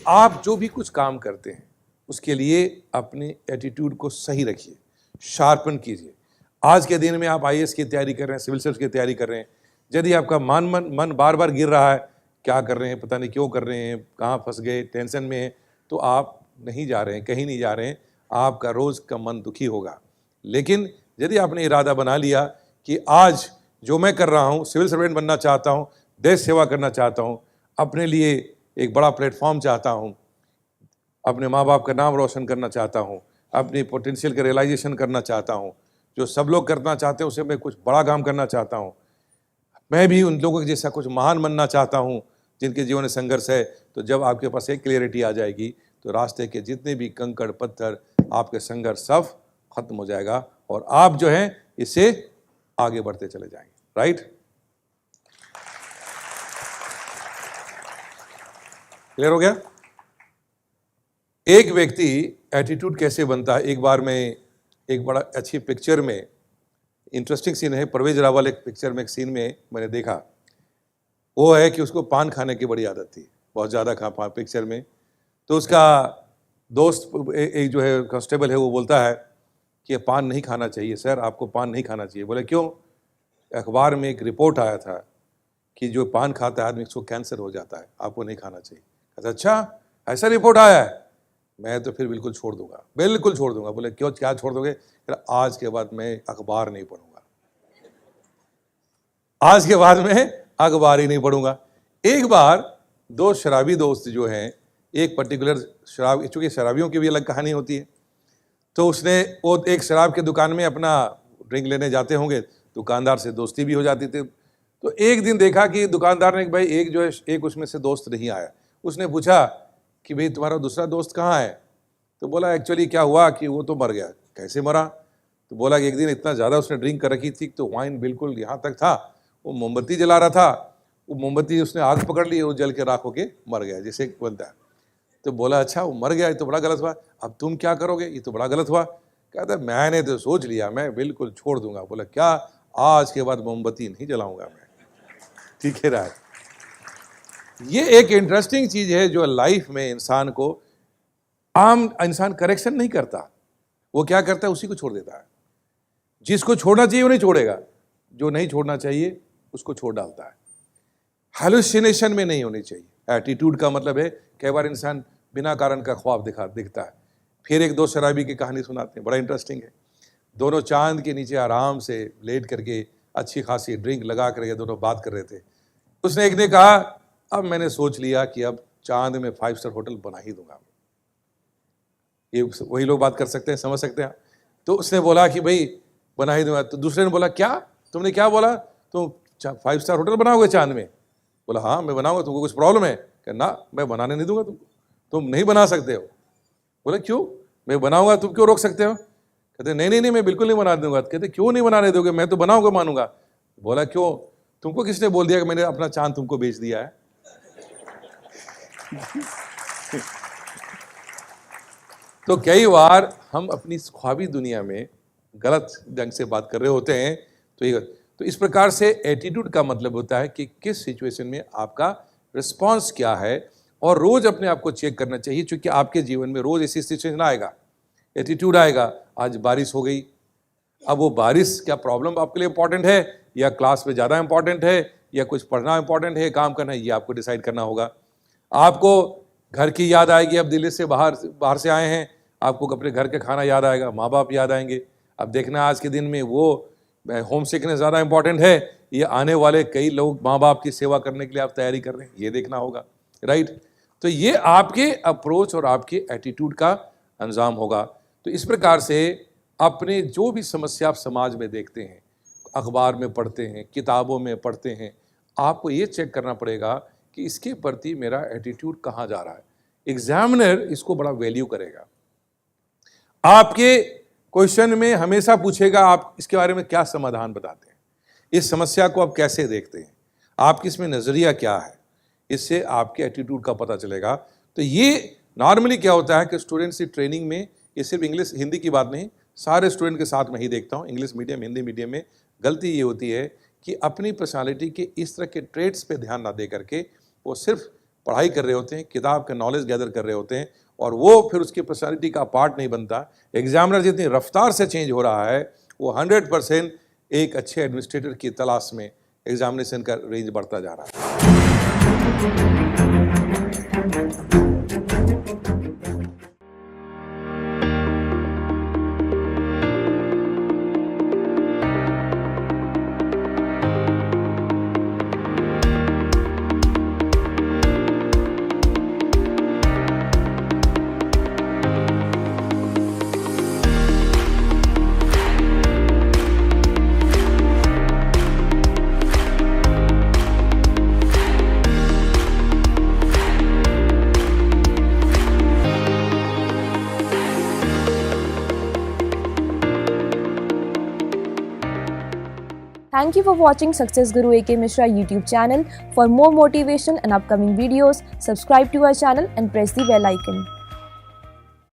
आप जो भी कुछ काम करते हैं उसके लिए अपने एटीट्यूड को सही रखिए, शार्पन कीजिए। आज के दिन में आप आईएएस की तैयारी कर रहे हैं, सिविल सर्विस की तैयारी कर रहे हैं, यदि आपका मन बार बार गिर रहा है, क्या कर रहे हैं, पता नहीं क्यों कर रहे हैं, कहाँ फंस गए, टेंशन में हैं, तो आप नहीं जा रहे हैं, कहीं नहीं जा रहे हैं, आपका रोज़ का मन दुखी होगा। लेकिन यदि आपने इरादा बना लिया कि आज जो मैं कर रहा हूँ, सिविल सर्वेंट बनना चाहता हूँ, देश सेवा करना चाहता हूँ, अपने लिए एक बड़ा प्लेटफॉर्म चाहता हूँ, अपने माँ बाप का नाम रोशन करना चाहता हूँ, अपनी पोटेंशियल का रियलाइजेशन करना चाहता हूँ, जो सब लोग करना चाहते हैं उसे मैं कुछ बड़ा काम करना चाहता हूँ, मैं भी उन लोगों के जैसा कुछ महान बनना चाहता हूँ जिनके जीवन में संघर्ष है। तो जब आपके पास एक क्लियरिटी आ जाएगी तो रास्ते के जितने भी कंकड़ पत्थर, आपके संघर्ष सब खत्म हो जाएगा और आप जो है इससे आगे बढ़ते चले जाएंगे। राइट? क्लियर हो गया? एक व्यक्ति एटीट्यूड कैसे बनता है, एक बार मैं एक बड़ा अच्छी पिक्चर में, इंटरेस्टिंग सीन है, परवेज रावल एक पिक्चर में, एक सीन में मैंने देखा, वो है कि उसको पान खाने की बड़ी आदत थी, बहुत ज़्यादा खा पिक्चर में। तो उसका दोस्त एक जो है कांस्टेबल है, वो बोलता है कि पान नहीं खाना चाहिए सर, आपको पान नहीं खाना चाहिए। बोले क्यों? अखबार में एक रिपोर्ट आया था कि जो पान खाता है आदमी उसको कैंसर हो जाता है, आपको नहीं खाना चाहिए। कहता अच्छा, ऐसा रिपोर्ट आया है? मैं तो फिर बिल्कुल छोड़ दूंगा, बिल्कुल छोड़ दूंगा। बोले क्यों, क्या छोड़ दोगे? आज के बाद मैं अखबार नहीं पढ़ूंगा, आज के बाद मैं अखबार ही नहीं पढ़ूंगा। एक बार दो शराबी दोस्त जो हैं, एक पर्टिकुलर शराब, चूंकि शराबियों की भी अलग कहानी होती है, तो वो एक शराब के दुकान में अपना ड्रिंक लेने जाते होंगे, दुकानदार से दोस्ती भी हो जाती थी। तो एक दिन देखा कि दुकानदार ने, भाई एक जो है, एक उसमें से दोस्त नहीं आया। उसने पूछा कि भाई तुम्हारा दूसरा दोस्त कहाँ है? तो बोला एक्चुअली क्या हुआ कि वो तो मर गया। कैसे मरा? तो बोला कि एक दिन इतना ज़्यादा उसने ड्रिंक कर रखी थी तो वाइन बिल्कुल यहाँ तक था, वो मोमबत्ती जला रहा था, वो मोमबत्ती उसने आग पकड़ ली, वो जल के राख होके मर गया, जैसे बोलता है। तो बोला अच्छा, वो मर गया, ये तो बड़ा गलत हुआ, अब तुम क्या करोगे? ये तो बड़ा गलत हुआ। कहता मैंने तो सोच लिया, मैं बिल्कुल छोड़ दूंगा। बोला क्या? आज के बाद मोमबत्ती नहीं जलाऊंगा मैं। ठीक है राय? ये एक इंटरेस्टिंग चीज है जो लाइफ में इंसान को, आम इंसान करेक्शन नहीं करता, वो क्या करता है, उसी को छोड़ देता है। जिसको छोड़ना चाहिए वो नहीं छोड़ेगा, जो नहीं छोड़ना चाहिए उसको छोड़ डालता है। हैलुसिनेशन में नहीं होनी चाहिए। एटीट्यूड का मतलब है, कई बार इंसान बिना कारण का ख्वाब दिखता है। फिर एक दो शराबी की कहानी सुनाते हैं, बड़ा इंटरेस्टिंग है। दोनों चांद के नीचे आराम से लेट करके अच्छी खासी ड्रिंक लगा करके दोनों बात कर रहे थे। उसने एक ने कहा अब मैंने सोच लिया कि अब चांद में 5 स्टार होटल बना ही दूंगा। ये वही लोग बात कर सकते हैं, समझ सकते हैं। तो उसने बोला कि भाई बना ही दूंगा। तो दूसरे ने बोला क्या? तुमने क्या बोला? तुम 5 स्टार होटल बनाओगे चांद में? बोला हाँ मैं बनाऊंगा, तुमको कुछ प्रॉब्लम है? क्या ना, मैं बनाने नहीं दूंगा तुमको, तुम नहीं बना सकते हो। बोले क्यों? मैं बनाऊंगा, तुम क्यों रोक सकते हो? कहते नहीं नहीं नहीं, मैं बिल्कुल नहीं बना दूंगा। कहते क्यों नहीं बनाने दोगे? मैं तो बनाऊंगा, मानूंगा। बोला क्यों? तुमको किसने बोल दिया कि मैंने अपना चांद तुमको बेच दिया है? तो कई बार हम अपनी ख्वाबी दुनिया में गलत ढंग से बात कर रहे होते हैं। तो इस प्रकार से एटीट्यूड का मतलब होता है कि किस सिचुएशन में आपका रिस्पांस क्या है, और रोज अपने आप को चेक करना चाहिए, क्योंकि आपके जीवन में रोज ऐसी सिचुएशन आएगा, एटीट्यूड आएगा। आज बारिश हो गई, अब वो बारिश क्या प्रॉब्लम आपके लिए इंपॉर्टेंट है, या क्लास में ज़्यादा इंपॉर्टेंट है, या कुछ पढ़ना इंपॉर्टेंट है, काम करना है, ये आपको डिसाइड करना होगा। आपको घर की याद आएगी, अब दिल्ली से बाहर से आए हैं, आपको अपने घर का खाना याद आएगा, माँ बाप याद आएंगे। अब देखना आज के दिन में वो होम सिकनेस ज़्यादा इंपॉर्टेंट है, ये आने वाले कई लोग माँ बाप की सेवा करने के लिए आप तैयारी कर रहे हैं, ये देखना होगा। राइट? तो ये आपके अप्रोच और आपके एटीट्यूड का अंजाम होगा। तो इस प्रकार से अपने जो भी समस्या आप समाज में देखते हैं, अखबार में पढ़ते हैं, किताबों में पढ़ते हैं, आपको ये चेक करना पड़ेगा कि इसके प्रति मेरा एटीट्यूड कहाँ जा रहा है। एग्जामिनर इसको बड़ा वैल्यू करेगा। आपके क्वेश्चन में हमेशा पूछेगा आप इसके बारे में क्या समाधान बताते हैं, इस समस्या को आप कैसे देखते हैं, आपकी इसमें नजरिया क्या है, इससे आपके एटीट्यूड का पता चलेगा। तो ये नॉर्मली क्या होता है कि स्टूडेंट्स की ट्रेनिंग में, ये सिर्फ इंग्लिश हिंदी की बात नहीं, सारे स्टूडेंट के साथ में ही देखता हूँ, इंग्लिश मीडियम हिंदी मीडियम में गलती ये होती है कि अपनी पर्सनालिटी के इस तरह के ट्रेड्स पे ध्यान ना दे करके वो सिर्फ पढ़ाई कर रहे होते हैं, किताब का नॉलेज गैदर कर रहे होते हैं, और वो फिर उसकी पर्सनालिटी का पार्ट नहीं बनता। एग्जामिनर जितनी रफ्तार से चेंज हो रहा है, वो 100% एक अच्छे एडमिनिस्ट्रेटर की तलाश में एग्जामिनेशन का रेंज बढ़ता जा रहा है। Thank you for watching Success Guru A.K. Mishra YouTube channel. For more motivation and upcoming videos, subscribe to our channel and press the bell icon.